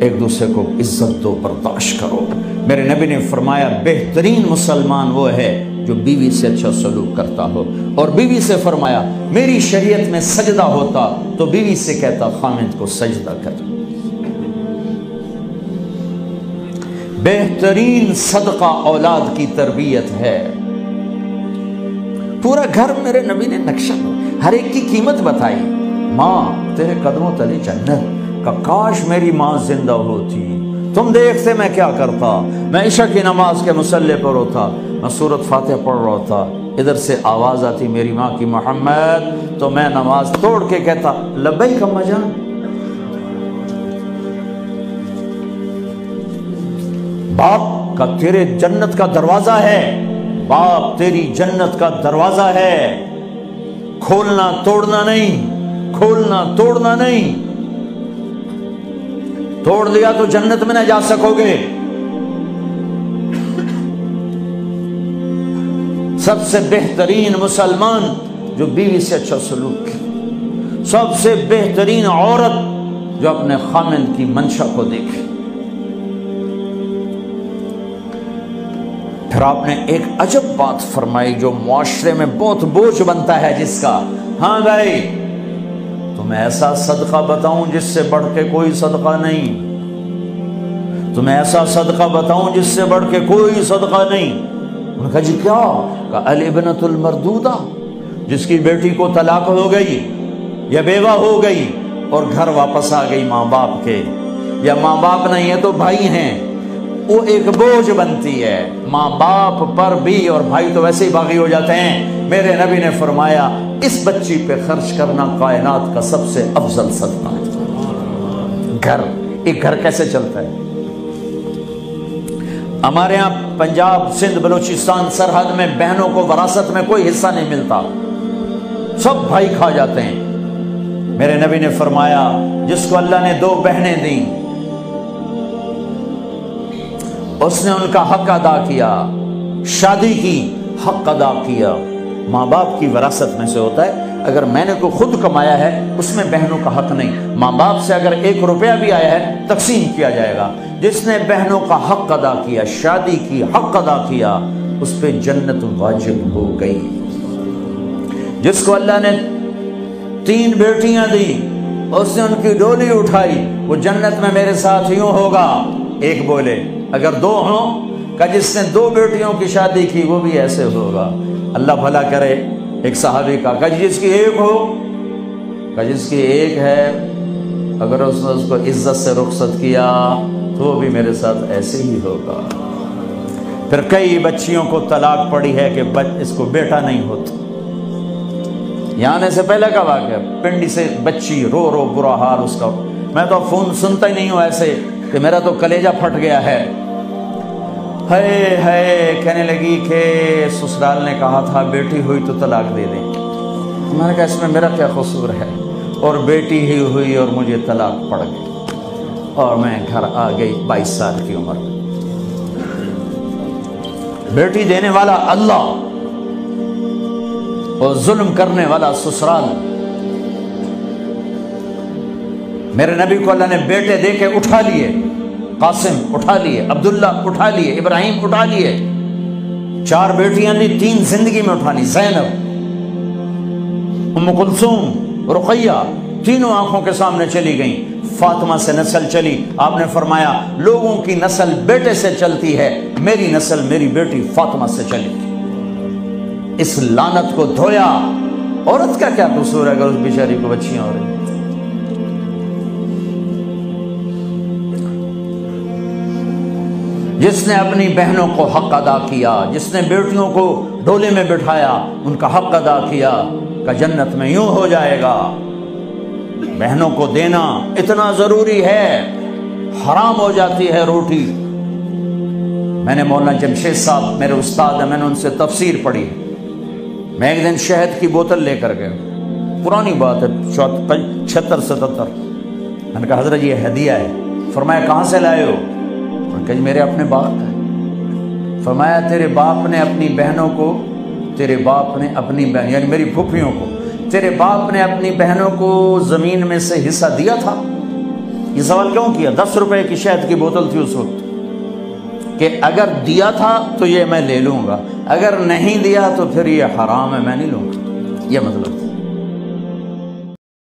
ایک دوسرے کو عزت دو، برداشت کرو۔ میرے نبی نے فرمایا بہترین مسلمان وہ ہے جو بیوی سے اچھا سلوک کرتا ہو، اور بیوی سے فرمایا میری شریعت میں سجدہ ہوتا تو بیوی سے کہتا خامند کو سجدہ کر۔ بہترین صدقہ اولاد کی تربیت ہے۔ پورا گھر میرے نبی نے نقشہ، ہر ایک کی قیمت بتائی۔ ماں تیرے قدموں تلے جنت، کہ کاش میری ماں زندہ ہوتی، تم دیکھتے میں کیا کرتا، میں عشاء کی نماز کے مصلی پر ہوتا، میں سورۃ فاتحہ پڑھ رہا ہوتا، ادھر سے آواز آتی میری ماں کی محمد، تو میں نماز توڑ کے کہتا لبیک اماں جان۔ باپ کا تیرے جنت کا دروازہ ہے، باپ تیری جنت کا دروازہ ہے، کھولنا توڑنا نہیں، کھولنا توڑنا نہیں، توڑ دیا تو جنت میں نہ جا سکو گے۔ سب سے بہترین مسلمان جو بیوی سے اچھا سلوک کی، سب سے بہترین عورت جو اپنے خامند کی منشا کو دیکھے۔ پھر آپ نے ایک عجب بات فرمائی جو معاشرے میں بہت بوجھ بنتا ہے جس کا، ہاں بھائی تمہیں ایسا صدقہ بتاؤں جس سے بڑھ کے کوئی صدقہ نہیں، تمہیں ایسا صدقہ بتاؤں جس سے بڑھ کے کوئی صدقہ نہیں۔ انہوں نے کہا جی کیا؟ کہا الابنۃ المردودہ، جس کی بیٹی کو طلاق ہو گئی یا بیوہ ہو گئی اور گھر واپس آ گئی ماں باپ کے، یا ماں باپ نہیں ہے تو بھائی ہیں، وہ ایک بوجھ بنتی ہے ماں باپ پر بھی، اور بھائی تو ویسے ہی باغی ہو جاتے ہیں۔ میرے نبی نے فرمایا اس بچی پہ خرچ کرنا کائنات کا سب سے افضل صدقہ ہے۔ گھر، ایک گھر کیسے چلتا ہے؟ ہمارے ہاں پنجاب، سندھ، بلوچستان سرحد میں بہنوں کو وراثت میں کوئی حصہ نہیں ملتا، سب بھائی کھا جاتے ہیں۔ میرے نبی نے فرمایا جس کو اللہ نے 2 بہنیں دیں اس نے ان کا حق ادا کیا، شادی کی حق ادا کیا۔ ماں باپ کی وراثت میں سے ہوتا ہے، اگر میں نے کوئی خود کمایا ہے اس میں بہنوں کا حق نہیں، ماں باپ سے اگر 1 روپیہ بھی آیا ہے تقسیم کیا جائے گا۔ جس نے بہنوں کا حق ادا کیا، شادی کی حق ادا کیا، اس پہ جنت واجب ہو گئی۔ جس کو اللہ نے 3 بیٹیاں دی، اس نے ان کی ڈولی اٹھائی، وہ جنت میں میرے ساتھ یوں ہوگا۔ ایک بولے، اگر 2 ہوں، کہ جس نے 2 بیٹیوں کی شادی کی وہ بھی ایسے ہوگا۔ اللہ بھلا کرے۔ ایک صحابی کا، کہ جس کی 1 ہو، کہ جس کی 1 ہے، اگر اس نے اس کو عزت سے رخصت کیا تو وہ بھی میرے ساتھ ایسے ہی ہوگا۔ پھر کئی بچیوں کو طلاق پڑی ہے کہ اس کو بیٹا نہیں ہوتا۔ یہاں آنے سے پہلے کا واقعہ، پنڈی سے بچی رو رو برا حال اس کا، میں تو فون سنتا ہی نہیں ہوں ایسے کہ میرا تو کلیجہ پھٹ گیا ہے۔ ہے کہنے لگی کہ سسرال نے کہا تھا بیٹی ہوئی تو طلاق دے دیں۔ میں نے کہا اس میں میرا کیا قصور ہے، اور بیٹی ہی ہوئی اور مجھے طلاق پڑ گئی اور میں گھر آ گئی 22 سال کی عمر میں۔ بیٹی دینے والا اللہ اور ظلم کرنے والا سسرال۔ میرے نبی کو اللہ نے بیٹے دے کے اٹھا لیے، قاسم اٹھا لیے، عبداللہ اٹھا لیے، ابراہیم اٹھا لیے۔ 4 بیٹیاں دی، 3 زندگی میں اٹھانی، زینب، ام کلثوم، رقیہ، تینوں آنکھوں کے سامنے چلی گئیں۔ فاطمہ سے نسل چلی، آپ نے فرمایا لوگوں کی نسل بیٹے سے چلتی ہے، میری نسل میری بیٹی فاطمہ سے چلی۔ اس لعنت کو دھویا۔ عورت کا کیا قصور ہے اگر اس بیچاری کو بچیاں ہو رہی؟ جس نے اپنی بہنوں کو حق ادا کیا، جس نے بیٹیوں کو ڈولے میں بٹھایا، ان کا حق ادا کیا، کہ جنت میں یوں ہو جائے گا۔ بہنوں کو دینا اتنا ضروری ہے، حرام ہو جاتی ہے روٹی۔ میں نے مولانا جمشید صاحب میرے استاد ہیں، میں نے ان سے تفسیر پڑھی۔ میں ایک دن شہد کی بوتل لے کر گیا، پرانی بات ہے 76-77۔ میں نے کہا حضرت یہ ہدیہ ہے۔ فرمایا کہاں سے لائے ہو؟ کہ میرے اپنے باپ کا ہے۔ فرمایا تیرے باپ نے اپنی بہنوں کو، تیرے باپ نے اپنی بہن یعنی میری پھوپھیوں کو، تیرے باپ نے اپنی بہنوں کو زمین میں سے حصہ دیا تھا؟ یہ سوال کیوں کیا؟ 10 روپے کی شہد کی بوتل تھی اس وقت، کہ اگر دیا تھا تو یہ میں لے لوں گا، اگر نہیں دیا تو پھر یہ حرام ہے، میں نہیں لوں گا، یہ مطلب تھا۔